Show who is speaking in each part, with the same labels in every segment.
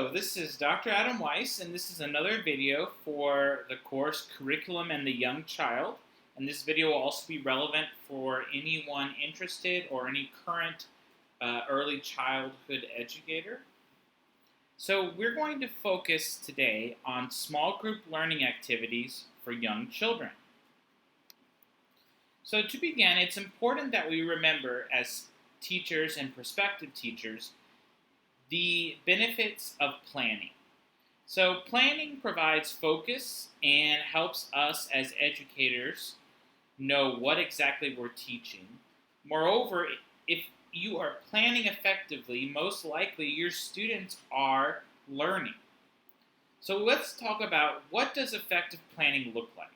Speaker 1: Hello, this is Dr. Adam Weiss, and this is another video for the course Curriculum and the Young Child. And this video will also be relevant for anyone interested or any current early childhood educator. So we're going to focus today on small group learning activities for young children. So to begin, it's important that we remember as teachers and prospective teachers the benefits of planning. So planning provides focus and helps us as educators know what exactly we're teaching. Moreover, if you are planning effectively, most likely your students are learning. So let's talk about what does effective planning look like.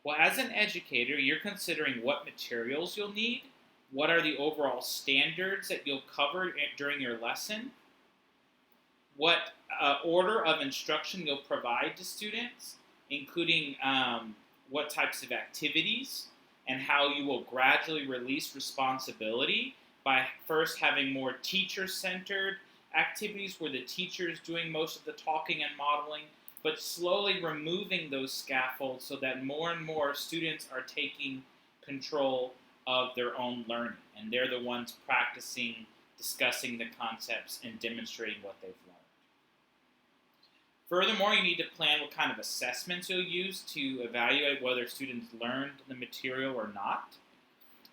Speaker 1: Well, as an educator, you're considering what materials you'll need, what are the overall standards that you'll cover during your lesson, what order of instruction you'll provide to students, including what types of activities, and how you will gradually release responsibility by first having more teacher-centered activities where the teacher is doing most of the talking and modeling, but slowly removing those scaffolds so that more and more students are taking control of their own learning, and they're the ones practicing, discussing the concepts, and demonstrating what they've learned. Furthermore, you need to plan what kind of assessments you'll use to evaluate whether students learned the material or not.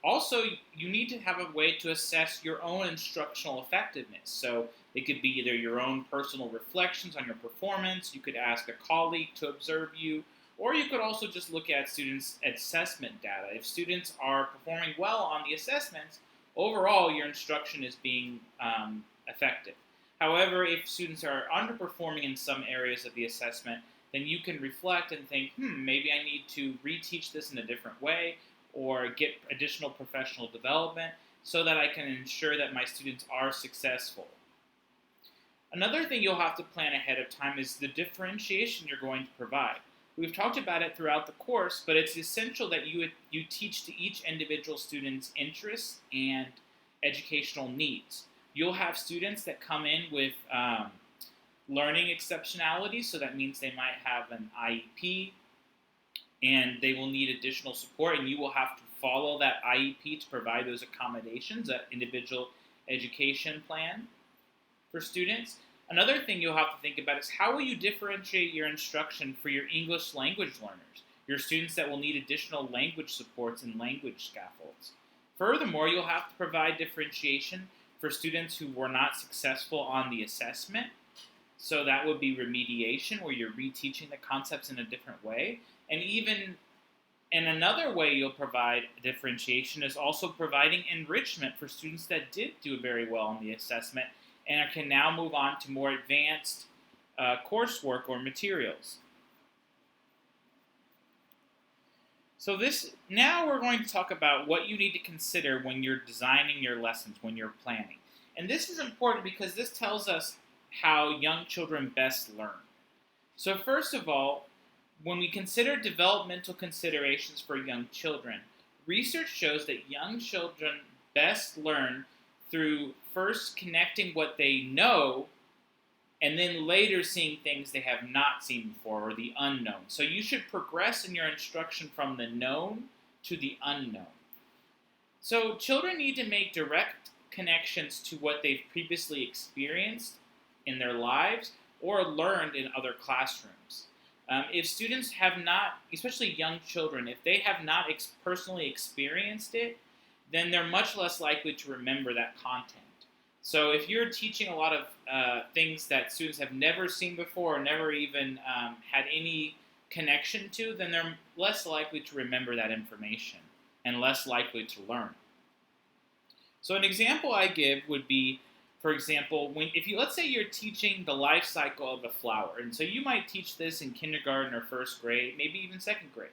Speaker 1: Also, you need to have a way to assess your own instructional effectiveness. So it could be either your own personal reflections on your performance, you could ask a colleague to observe you, or you could also just look at students' assessment data. If students are performing well on the assessments, overall your instruction is being effective. However, if students are underperforming in some areas of the assessment, then you can reflect and think, maybe I need to reteach this in a different way or get additional professional development so that I can ensure that my students are successful. Another thing you'll have to plan ahead of time is the differentiation you're going to provide. We've talked about it throughout the course, but it's essential that you teach to each individual student's interests and educational needs. You'll have students that come in with learning exceptionality, so that means they might have an IEP and they will need additional support, and you will have to follow that IEP to provide those accommodations, that individual education plan for students. Another thing you'll have to think about is how will you differentiate your instruction for your English language learners, your students that will need additional language supports and language scaffolds. Furthermore, you'll have to provide differentiation for students who were not successful on the assessment. So that would be remediation, where you're reteaching the concepts in a different way. And even in another way you'll provide differentiation is also providing enrichment for students that did do very well on the assessment and can now move on to more advanced coursework or materials. So now we're going to talk about what you need to consider when you're designing your lessons, when you're planning. And this is important because this tells us how young children best learn. So first of all, when we consider developmental considerations for young children, research shows that young children best learn through first connecting what they know and then later seeing things they have not seen before, or the unknown. So you should progress in your instruction from the known to the unknown. So children need to make direct connections to what they've previously experienced in their lives or learned in other classrooms. If students have not, especially young children, if they have not personally experienced it, then they're much less likely to remember that content. So if you're teaching a lot of things that students have never seen before or never even had any connection to, then they're less likely to remember that information and less likely to learn. So an example I give would be, for example, let's say you're teaching the life cycle of a flower, and so you might teach this in kindergarten or first grade, maybe even second grade,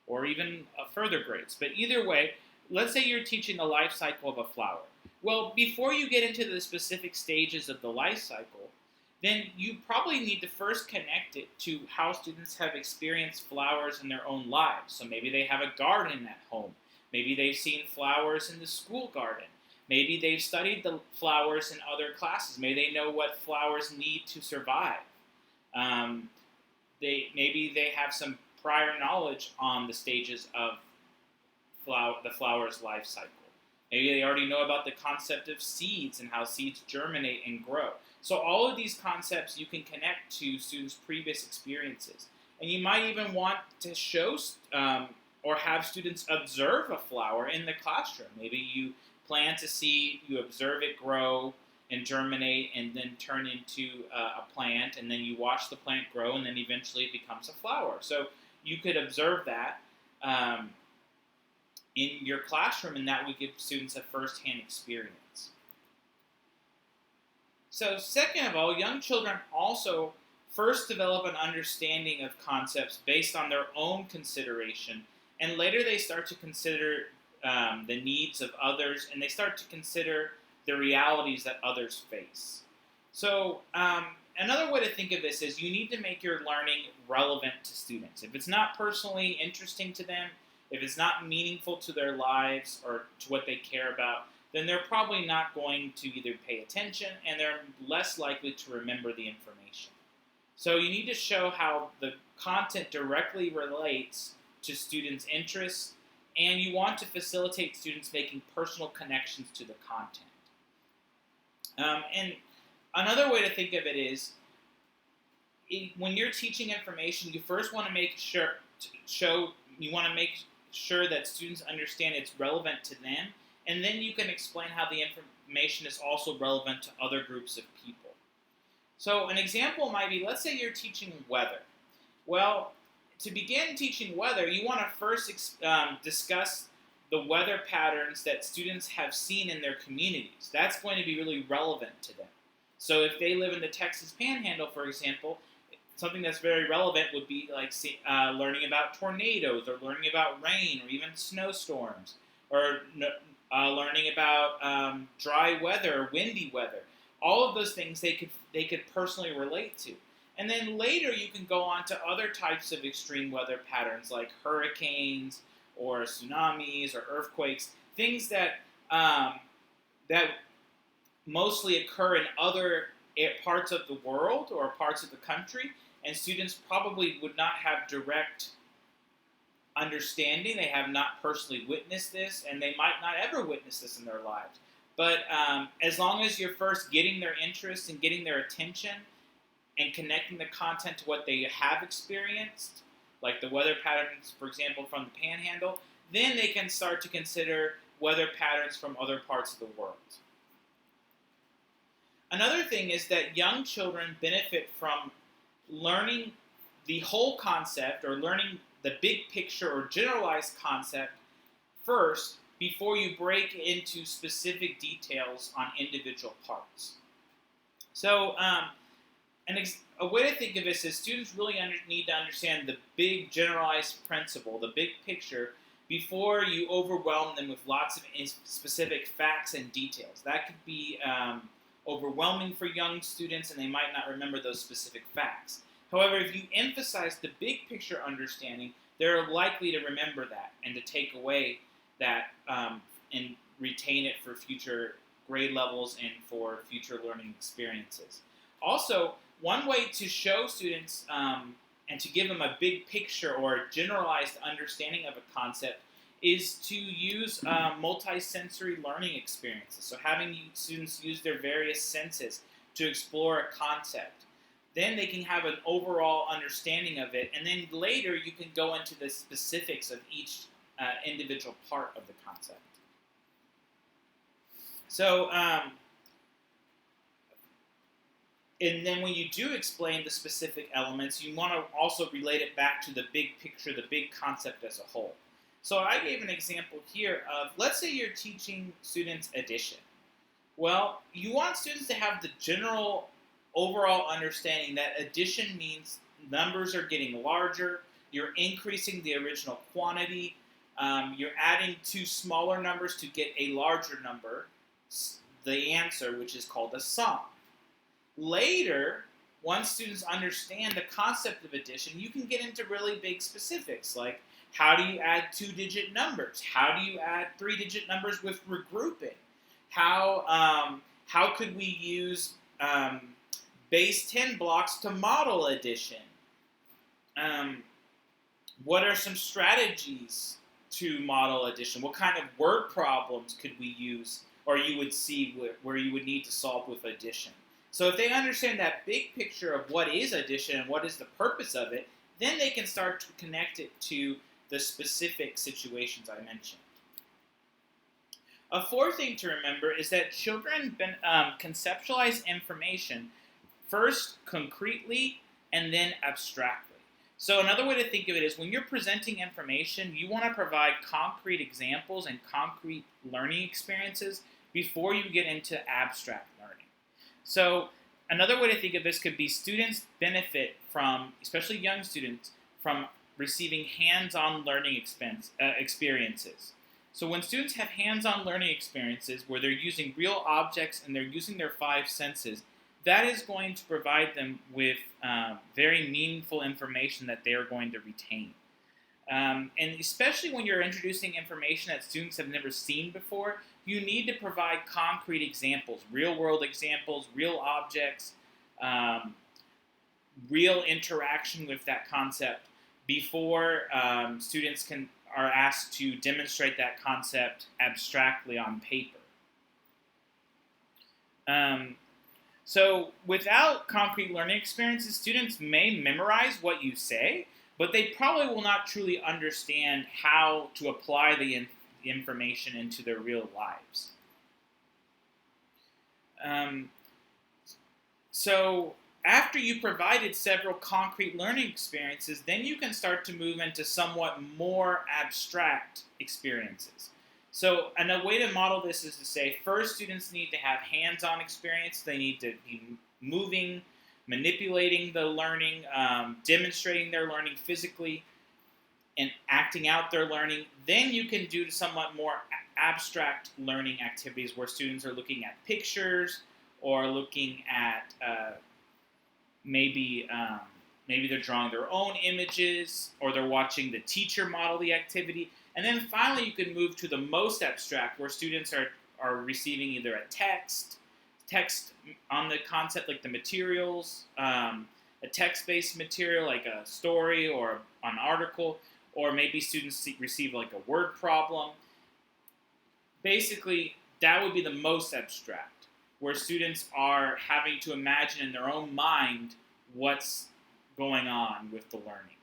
Speaker 1: or even further grades. But either way, let's say you're teaching the life cycle of a flower. Well, before you get into the specific stages of the life cycle, then you probably need to first connect it to how students have experienced flowers in their own lives. So maybe they have a garden at home. Maybe they've seen flowers in the school garden. Maybe they've studied the flowers in other classes. Maybe they know what flowers need to survive. Maybe they have some prior knowledge on the stages of the flower's life cycle. Maybe they already know about the concept of seeds and how seeds germinate and grow. So all of these concepts you can connect to students' previous experiences. And you might even want to show or have students observe a flower in the classroom. Maybe you plant a seed, you observe it grow and germinate and then turn into a plant, and then you watch the plant grow, and then eventually it becomes a flower. So you could observe that in your classroom, and that would give students a first-hand experience. So second of all, young children also first develop an understanding of concepts based on their own consideration, and later they start to consider the needs of others, and they start to consider the realities that others face. So another way to think of this is you need to make your learning relevant to students. If it's not personally interesting to them, if it's not meaningful to their lives or to what they care about, then they're probably not going to either pay attention, and they're less likely to remember the information. So you need to show how the content directly relates to students' interests, and you want to facilitate students making personal connections to the content. And another way to think of it is, when you're teaching information, you first want to make sure that students understand it's relevant to them, and then you can explain how the information is also relevant to other groups of people. So an example might be, let's say you're teaching weather. Well, to begin teaching weather, you want to first discuss the weather patterns that students have seen in their communities. That's going to be really relevant to them. So if they live in the Texas Panhandle, for example, something that's very relevant would be like learning about tornadoes, or learning about rain, or even snowstorms, or learning about dry weather, or windy weather. All of those things they could personally relate to. And then later you can go on to other types of extreme weather patterns like hurricanes or tsunamis or earthquakes, things that mostly occur in other parts of the world or parts of the country, and students probably would not have direct understanding. They have not personally witnessed this, and they might not ever witness this in their lives. But as long as you're first getting their interest and getting their attention and connecting the content to what they have experienced, like the weather patterns, for example, from the Panhandle, then they can start to consider weather patterns from other parts of the world. Another thing is that young children benefit from learning the whole concept, or learning the big picture or generalized concept first before you break into specific details on individual parts. So a way to think of this is students really need to understand the big generalized principle, the big picture, before you overwhelm them with lots of specific facts and details. That could be overwhelming for young students, and they might not remember those specific facts. However, if you emphasize the big picture understanding, they're likely to remember that and to take away that and retain it for future grade levels and for future learning experiences. Also, one way to show students and to give them a big picture or a generalized understanding of a concept is to use multi-sensory learning experiences. So having students use their various senses to explore a concept. Then they can have an overall understanding of it, and then later you can go into the specifics of each individual part of the concept. So, and then when you do explain the specific elements, you want to also relate it back to the big picture, the big concept as a whole. So I gave an example here of, let's say you're teaching students addition. Well, you want students to have the general overall understanding that addition means numbers are getting larger, you're increasing the original quantity, you're adding two smaller numbers to get a larger number, the answer, which is called a sum. Later, once students understand the concept of addition, you can get into really big specifics, like how do you add two-digit numbers? How do you add three-digit numbers with regrouping? How could we use base 10 blocks to model addition? What are some strategies to model addition? What kind of word problems could we use, or you would see where you would need to solve with addition? So if they understand that big picture of what is addition and what is the purpose of it, then they can start to connect it to the specific situations I mentioned. A fourth thing to remember is that children conceptualize information first concretely and then abstractly. So another way to think of it is when you're presenting information, you want to provide concrete examples and concrete learning experiences before you get into abstract learning. So another way to think of this could be students benefit from, especially young students, from receiving hands-on learning experiences. So when students have hands-on learning experiences where they're using real objects and they're using their 5 senses, that is going to provide them with very meaningful information that they are going to retain. And especially when you're introducing information that students have never seen before, you need to provide concrete examples, real-world examples, real objects, real interaction with that concept before students are asked to demonstrate that concept abstractly on paper. So without concrete learning experiences, students may memorize what you say, but they probably will not truly understand how to apply the information into their real lives. So after you provided several concrete learning experiences, then you can start to move into somewhat more abstract experiences. So, and a way to model this is to say, first, students need to have hands-on experience. They need to be moving, manipulating the learning, demonstrating their learning physically, and acting out their learning. Then you can do somewhat more abstract learning activities where students are looking at pictures or looking at maybe they're drawing their own images or they're watching the teacher model the activity. And then finally, you can move to the most abstract, where students are receiving either a text on the concept, like the materials, a text-based material like a story or an article, or maybe students receive like a word problem. Basically, that would be the most abstract, where students are having to imagine in their own mind what's going on with the learning.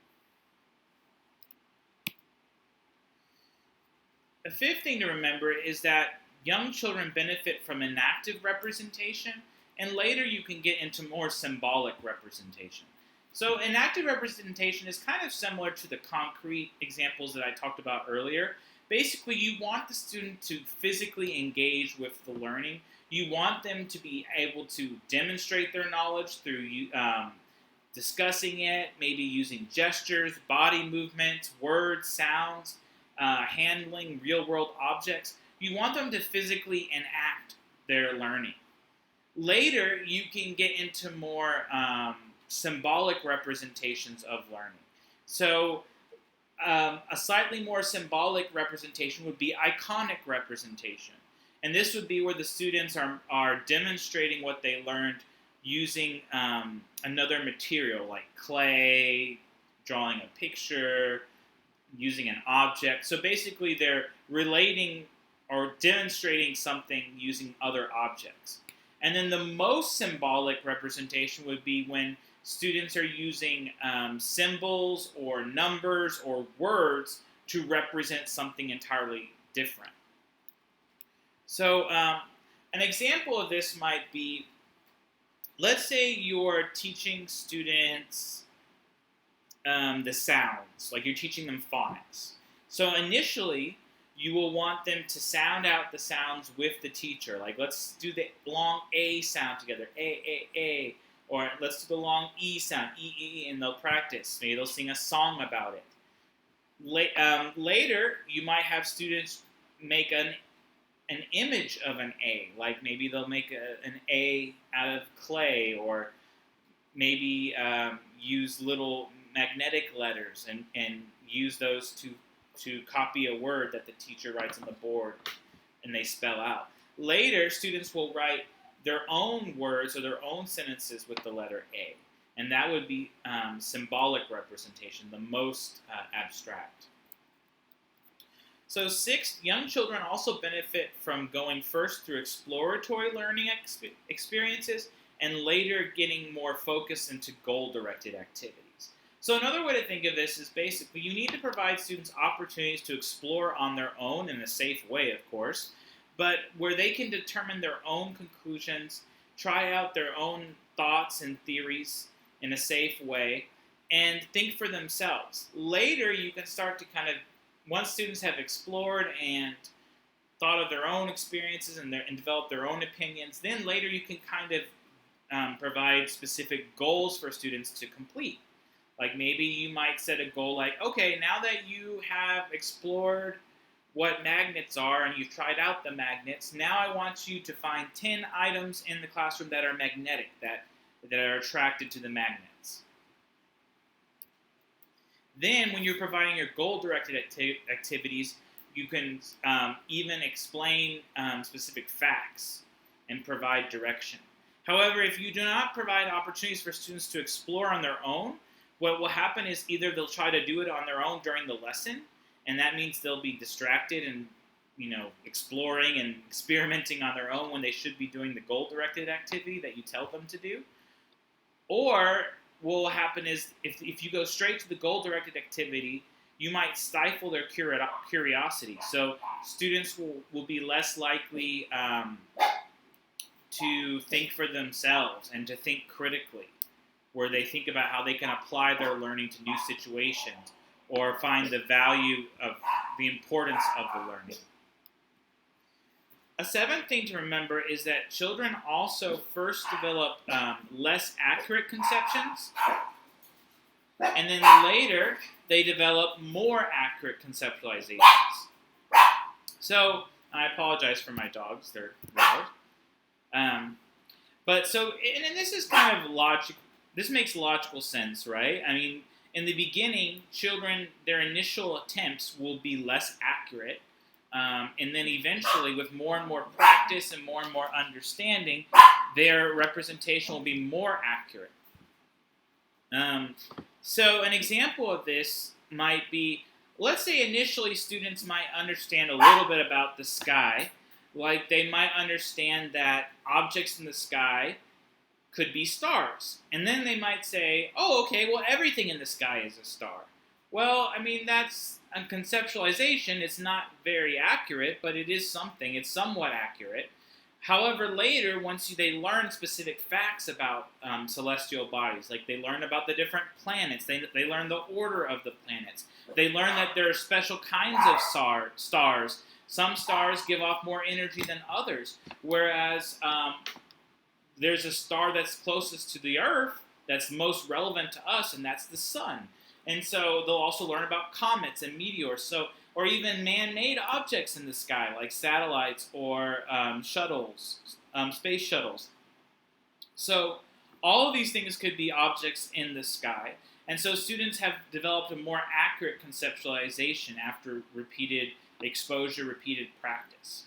Speaker 1: The fifth thing to remember is that young children benefit from enactive representation, and later you can get into more symbolic representation. So enactive representation is kind of similar to the concrete examples that I talked about earlier. Basically, you want the student to physically engage with the learning. You want them to be able to demonstrate their knowledge through discussing it, maybe using gestures, body movements, words, sounds, handling real-world objects. You want them to physically enact their learning. Later, you can get into more symbolic representations of learning. So a slightly more symbolic representation would be iconic representation. And this would be where the students are demonstrating what they learned using another material like clay, drawing a picture, using an object. So basically they're relating or demonstrating something using other objects. And then the most symbolic representation would be when students are using symbols or numbers or words to represent something entirely different. So an example of this might be, let's say you're teaching students the sounds, like you're teaching them phonics. So initially, you will want them to sound out the sounds with the teacher. Like, let's do the long A sound together, A. Or let's do the long E sound, E, and they'll practice. Maybe they'll sing a song about it. Later, you might have students make an image of an A. Like maybe they'll make an A out of clay, or maybe use little magnetic letters and use those to copy a word that the teacher writes on the board and they spell out. Later, students will write their own words or their own sentences with the letter A. And that would be symbolic representation, the most abstract. So sixth, young children also benefit from going first through exploratory learning experiences and later getting more focused into goal-directed activities. So another way to think of this is basically you need to provide students opportunities to explore on their own in a safe way, of course, but where they can determine their own conclusions, try out their own thoughts and theories in a safe way, and think for themselves. Later, you can start to once students have explored and thought of their own experiences and developed their own opinions, then later you can provide specific goals for students to complete. Like maybe you might set a goal like, okay, now that you have explored what magnets are and you've tried out the magnets, now I want you to find 10 items in the classroom that are magnetic, that are attracted to the magnets. Then when you're providing your goal-directed activities, you can even explain specific facts and provide direction. However, if you do not provide opportunities for students to explore on their own, what will happen is either they'll try to do it on their own during the lesson, and that means they'll be distracted and exploring and experimenting on their own when they should be doing the goal-directed activity that you tell them to do. Or what will happen is if you go straight to the goal-directed activity, you might stifle their curiosity. So students will be less likely to think for themselves and to think critically, where they think about how they can apply their learning to new situations or find the value of the importance of the learning. A seventh thing to remember is that children also first develop less accurate conceptions, and then later they develop more accurate conceptualizations. So, I apologize for my dogs, they're loud. And this is kind of logical. This makes logical sense, right? I mean, in the beginning, children, their initial attempts will be less accurate, and then eventually, with more and more practice and more understanding, their representation will be more accurate. So an example of this might be, let's say initially students might understand a little bit about the sky, like they might understand that objects in the sky could be stars. And then they might say, oh, okay, well, everything in the sky is a star. Well, I mean, that's a conceptualization. It's not very accurate, but it is something. It's somewhat accurate. However, later, once they learn specific facts about celestial bodies, like they learn about the different planets, they learn the order of the planets. They learn that there are special kinds of stars. Some stars give off more energy than others, whereas there's a star that's closest to the Earth that's most relevant to us, and that's the sun. And so they'll also learn about comets and meteors, or even man-made objects in the sky, like satellites or shuttles, space shuttles. So all of these things could be objects in the sky. And so students have developed a more accurate conceptualization after repeated exposure, repeated practice.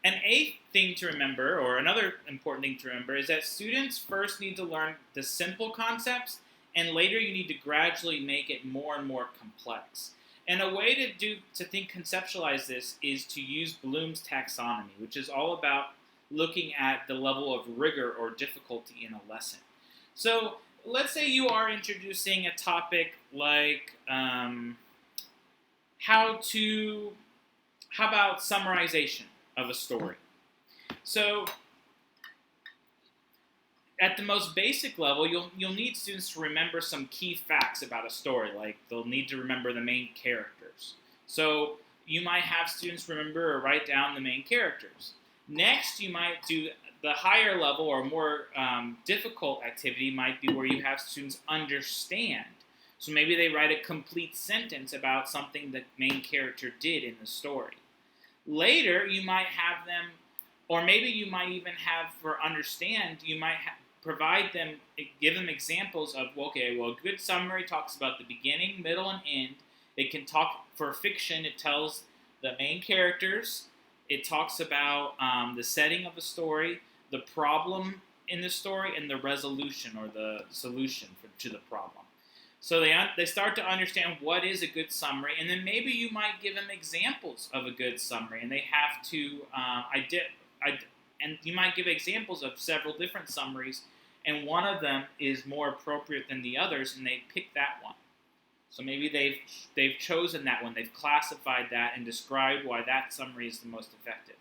Speaker 1: An eighth thing to remember, or another important thing to remember, is that students first need to learn the simple concepts, and later you need to gradually make it more and more complex. And a way to conceptualize this is to use Bloom's taxonomy, which is all about looking at the level of rigor or difficulty in a lesson. So let's say you are introducing a topic like how about summarization of a story. So at the most basic level, you'll need students to remember some key facts about a story, like they'll need to remember the main characters. So you might have students remember or write down the main characters. Next, you might do the higher level or more difficult activity might be where you have students understand. So maybe they write a complete sentence about something the main character did in the story. Later, you might have them, or maybe you might even have, for understand, you might provide them, give them examples of, okay, well, a good summary talks about the beginning, middle, and end. It can talk, for fiction, it tells the main characters It talks about the setting of the story, the problem in the story, and the resolution or the solution to the problem. So they start to understand what is a good summary, and then maybe you might give them examples of a good summary, and they have to and you might give examples of several different summaries, and one of them is more appropriate than the others, and they pick that one. So maybe they've chosen that one, they've classified that and described why that summary is the most effective.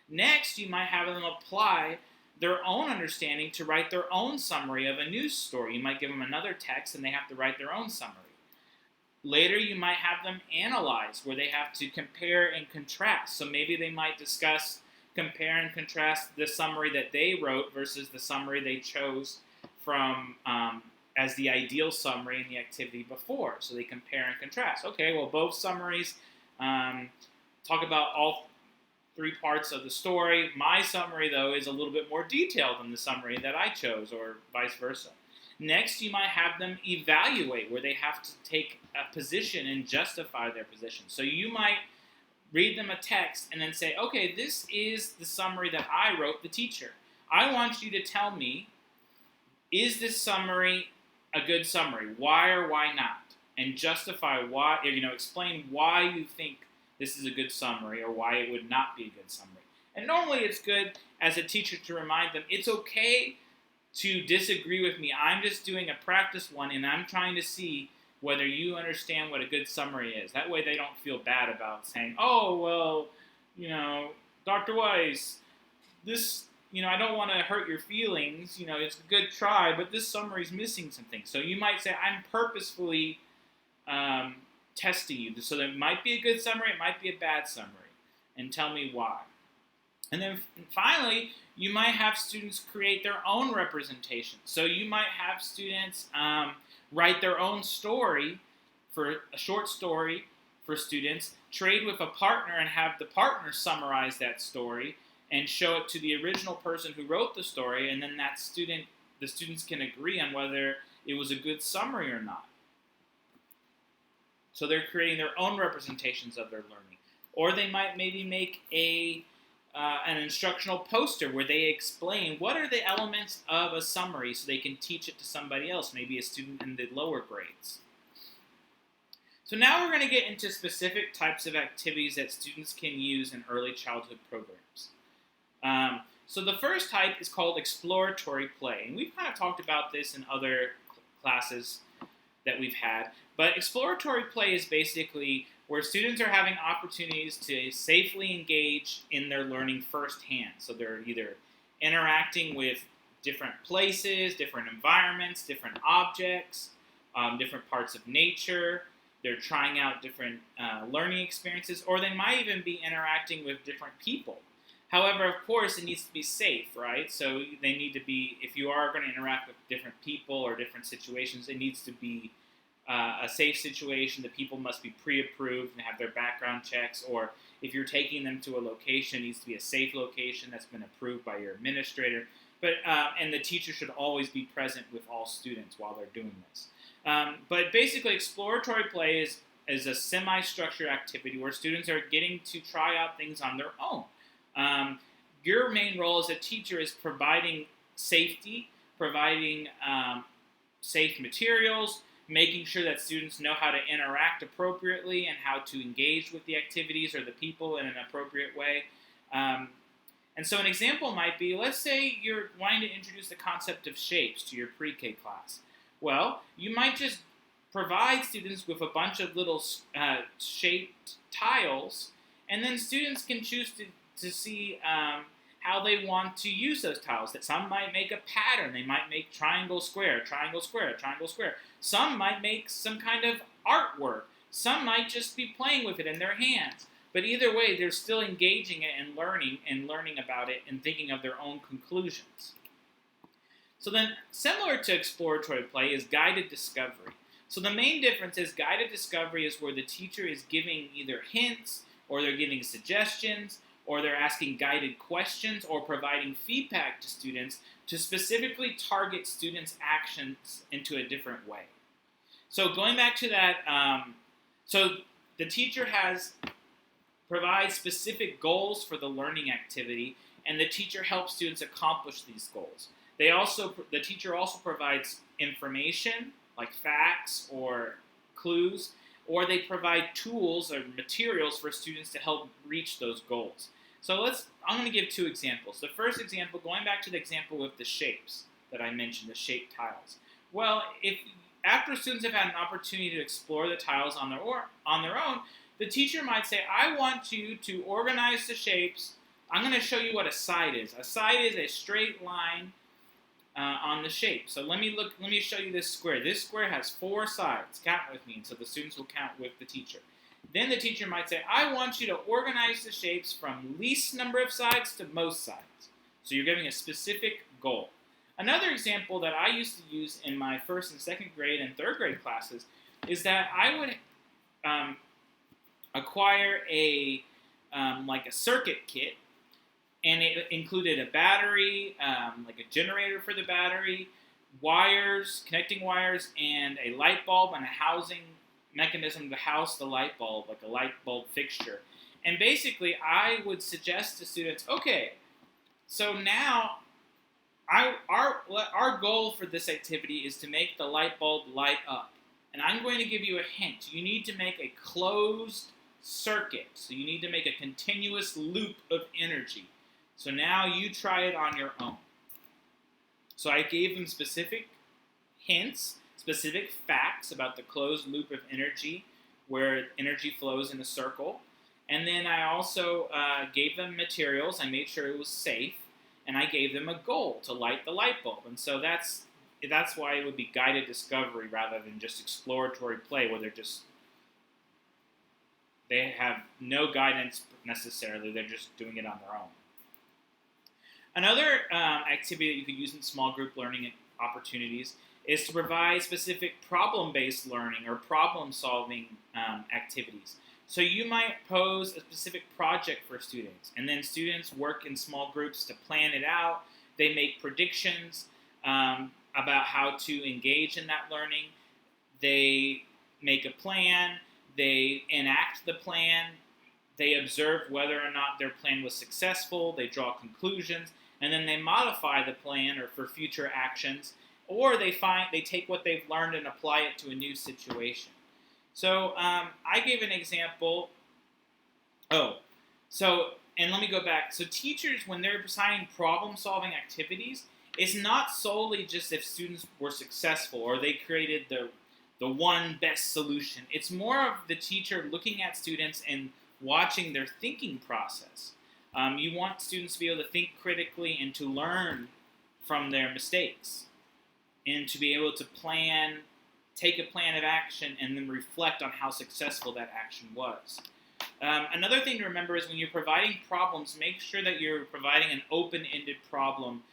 Speaker 1: Next, you might have them apply their own understanding to write their own summary of a news story. You might give them another text and they have to write their own summary. Later, you might have them analyze, where they have to compare and contrast. So maybe they might compare and contrast the summary that they wrote versus the summary they chose from as the ideal summary in the activity before. So they compare and contrast. Okay, well, both summaries talk about all three parts of the story. My summary, though, is a little bit more detailed than the summary that I chose, or vice versa. Next, you might have them evaluate, where they have to take a position and justify their position. So you might read them a text and then say, okay, this is the summary that I wrote, the teacher. I want you to tell me, is this summary a good summary? Why or why not? And justify why, explain why you think this is a good summary or why it would not be a good summary. And normally it's good as a teacher to remind them, it's okay to disagree with me. I'm just doing a practice one, and I'm trying to see whether you understand what a good summary is. That way they don't feel bad about saying, oh, well, Dr. Weiss, this, I don't want to hurt your feelings. It's a good try, but this summary's missing some things. So you might say, I'm purposefully testing you. So there might be a good summary, it might be a bad summary, and tell me why. And then finally, you might have students create their own representation. So you might have students write their own story, for a short story for students, trade with a partner and have the partner summarize that story and show it to the original person who wrote the story, and then the students can agree on whether it was a good summary or not. So they're creating their own representations of their learning. Or they might maybe make an instructional poster where they explain what are the elements of a summary so they can teach it to somebody else, maybe a student in the lower grades. So now we're going to get into specific types of activities that students can use in early childhood programs. So the first type is called exploratory play. And we've kind of talked about this in other classes that we've had. But exploratory play is basically where students are having opportunities to safely engage in their learning firsthand. So they're either interacting with different places, different environments, different objects, different parts of nature. They're trying out different learning experiences, or they might even be interacting with different people. However, of course, it needs to be safe, right? So they need to be, if you are going to interact with different people or different situations, it needs to be a safe situation. The people must be pre-approved and have their background checks, or if you're taking them to a location, it needs to be a safe location that's been approved by your administrator. But and the teacher should always be present with all students while they're doing this. But basically, exploratory play is a semi-structured activity where students are getting to try out things on their own. Your main role as a teacher is providing safety, providing safe materials, making sure that students know how to interact appropriately and how to engage with the activities or the people in an appropriate way. And so an example might be, let's say you're wanting to introduce the concept of shapes to your pre-K class. Well, you might just provide students with a bunch of little shaped tiles, and then students can choose to see how they want to use those tiles. That some might make a pattern. They might make triangle, square, triangle, square, triangle, square. Some might make some kind of artwork. Some might just be playing with it in their hands. But either way, they're still engaging it and learning about it and thinking of their own conclusions. So then, similar to exploratory play is guided discovery. So the main difference is guided discovery is where the teacher is giving either hints, or they're giving suggestions, or they're asking guided questions, or providing feedback to students to specifically target students' actions into a different way. So going back to that, so the teacher has provides specific goals for the learning activity, and the teacher helps students accomplish these goals. The teacher also provides information, like facts or clues, or they provide tools or materials for students to help reach those goals. So I'm going to give 2 examples. The first example, going back to the example with the shapes that I mentioned, the shaped tiles. Well, if after students have had an opportunity to explore the tiles on their own, the teacher might say, I want you to organize the shapes. I'm going to show you what a side is. A side is a straight line on the shape. So let me show you this square. This square has 4 sides. Count with me, so the students will count with the teacher. Then the teacher might say, I want you to organize the shapes from least number of sides to most sides. So you're giving a specific goal. Another example that I used to use in my 1st and 2nd grade and 3rd grade classes is that I would acquire a circuit kit, and it included a battery, like a generator for the battery, wires, connecting wires, and a light bulb and a housing mechanism to house the light bulb, like a light bulb fixture. And basically, I would suggest to students, okay, so now our goal for this activity is to make the light bulb light up. And I'm going to give you a hint. You need to make a closed circuit. So you need to make a continuous loop of energy. So now you try it on your own. So I gave them specific hints, specific facts about the closed loop of energy, where energy flows in a circle. And then I also gave them materials. I made sure it was safe. And I gave them a goal to light the light bulb. And so that's why it would be guided discovery rather than just exploratory play, where they have no guidance necessarily. They're just doing it on their own. Another activity that you could use in small group learning opportunities is to provide specific problem-based learning or problem-solving activities. So you might pose a specific project for students, and then students work in small groups to plan it out. They make predictions about how to engage in that learning. They make a plan. They enact the plan. They observe whether or not their plan was successful. They draw conclusions, and then they modify the plan or for future actions, or they take what they've learned and apply it to a new situation. So I gave an example. And let me go back. So teachers, when they're assigning problem-solving activities, it's not solely just if students were successful or they created the one best solution. It's more of the teacher looking at students and watching their thinking process. You want students to be able to think critically and to learn from their mistakes and to be able to take a plan of action, and then reflect on how successful that action was. Another thing to remember is when you're providing problems, make sure that you're providing an open-ended problem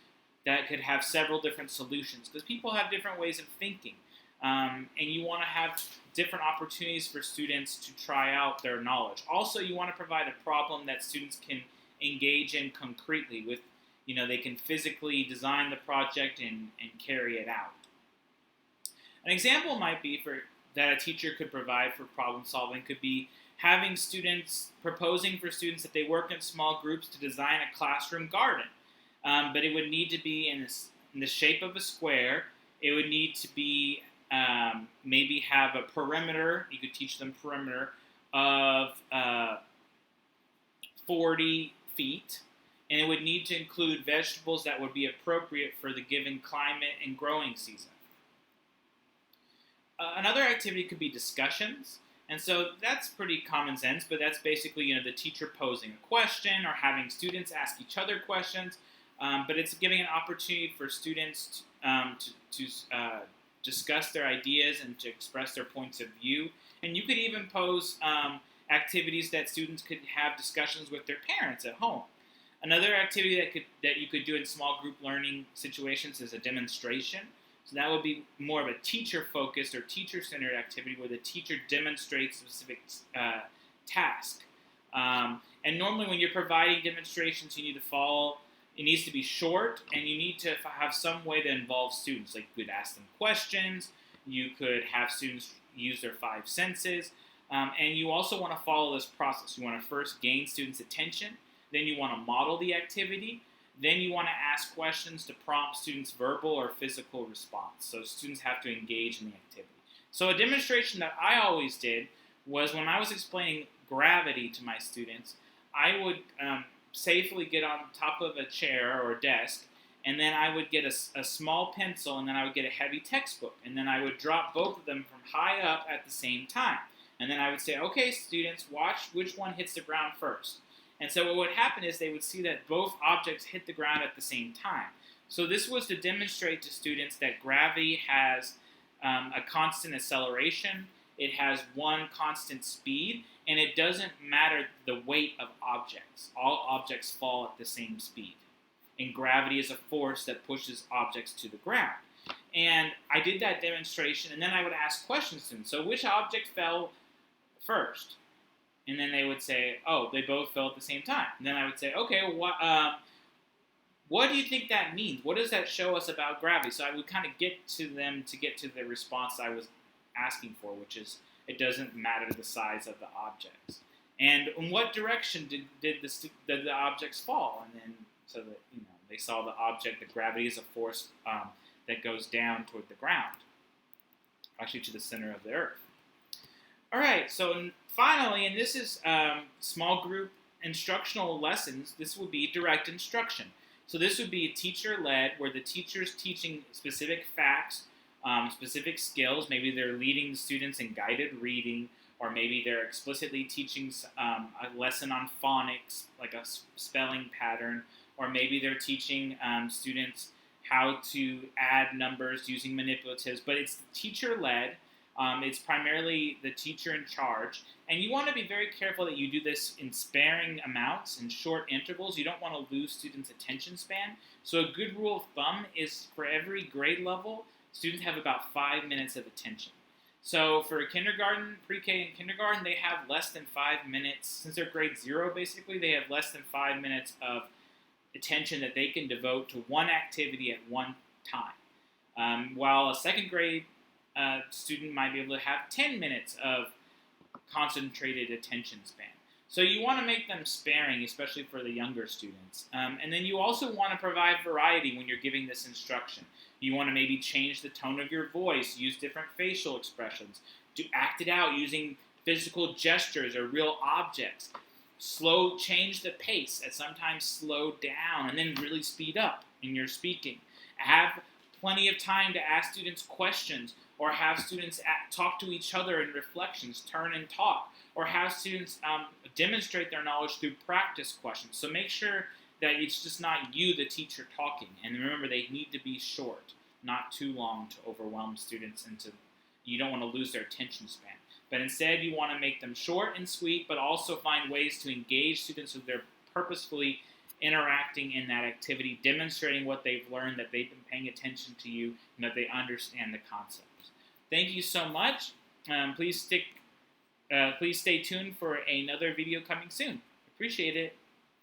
Speaker 1: that could have several different solutions, because people have different ways of thinking, and you want to have different opportunities for students to try out their knowledge. Also, you want to provide a problem that students can engage in concretely with, they can physically design the project and carry it out. An example might be that a teacher could provide for problem solving could be having proposing for students that they work in small groups to design a classroom garden. But it would need to be in the shape of a square. It would need to be maybe have a perimeter. You could teach them perimeter of 40 feet. And it would need to include vegetables that would be appropriate for the given climate and growing season. Another activity could be discussions, and so that's pretty common sense, but that's basically, the teacher posing a question or having students ask each other questions, but it's giving an opportunity for students to discuss their ideas and to express their points of view. And you could even pose activities that students could have discussions with their parents at home. Another activity that you could do in small group learning situations is a demonstration. So that would be more of a teacher-focused or teacher-centered activity where the teacher demonstrates a specific task. And normally when you're providing demonstrations, you need to follow. It needs to be short, and you need to have some way to involve students. Like you could ask them questions. You could have students use their 5 senses. And you also want to follow this process. You want to first gain students' attention, then you want to model the activity, then you want to ask questions to prompt students' verbal or physical response. So students have to engage in the activity. So a demonstration that I always did was when I was explaining gravity to my students, I would safely get on top of a chair or desk, and then I would get a small pencil, and then I would get a heavy textbook, and then I would drop both of them from high up at the same time. And then I would say, okay, students, watch which one hits the ground first. And so what would happen is they would see that both objects hit the ground at the same time. So this was to demonstrate to students that gravity has a constant acceleration, it has one constant speed, and it doesn't matter the weight of objects. All objects fall at the same speed. And gravity is a force that pushes objects to the ground. And I did that demonstration, and then I would ask questions to them. So which object fell first? And then they would say, oh, they both fell at the same time. And then I would say, okay, what do you think that means? What does that show us about gravity? So I would kind of get to them to get to the response I was asking for, which is it doesn't matter the size of the objects. And in what direction did the objects fall? And then so that they saw the object, the gravity is a force that goes down toward the ground, actually to the center of the earth. All right, so finally, and this is small group instructional lessons, this would be direct instruction. So this would be teacher-led, where the teacher's teaching specific facts, specific skills. Maybe they're leading the students in guided reading, or maybe they're explicitly teaching a lesson on phonics, like a spelling pattern, or maybe they're teaching students how to add numbers using manipulatives. But it's teacher-led. It's primarily the teacher in charge, and you want to be very careful that you do this in sparing amounts, in short intervals. You don't want to lose students' attention span. So a good rule of thumb is for every grade level, students have about 5 minutes of attention. So for kindergarten, pre-K and kindergarten, they have less than 5 minutes. Since they're grade 0, basically, they have less than 5 minutes of attention that they can devote to one activity at one time. While a second grade student might be able to have 10 minutes of concentrated attention span. So you want to make them sparing, especially for the younger students. And then you also want to provide variety when you're giving this instruction. You want to maybe change the tone of your voice, use different facial expressions, to act it out using physical gestures or real objects. Change the pace, and sometimes slow down and then really speed up in your speaking. Have plenty of time to ask students questions, or have students talk to each other in reflections, turn and talk, or have students demonstrate their knowledge through practice questions. So make sure that it's just not you, the teacher, talking. And remember, they need to be short, not too long to overwhelm students, and you don't want to lose their attention span. But instead, you want to make them short and sweet, but also find ways to engage students so they're purposefully interacting in that activity, demonstrating what they've learned, that they've been paying attention to you, and that they understand the concepts. Thank you so much. Please stay tuned for another video coming soon. Appreciate it.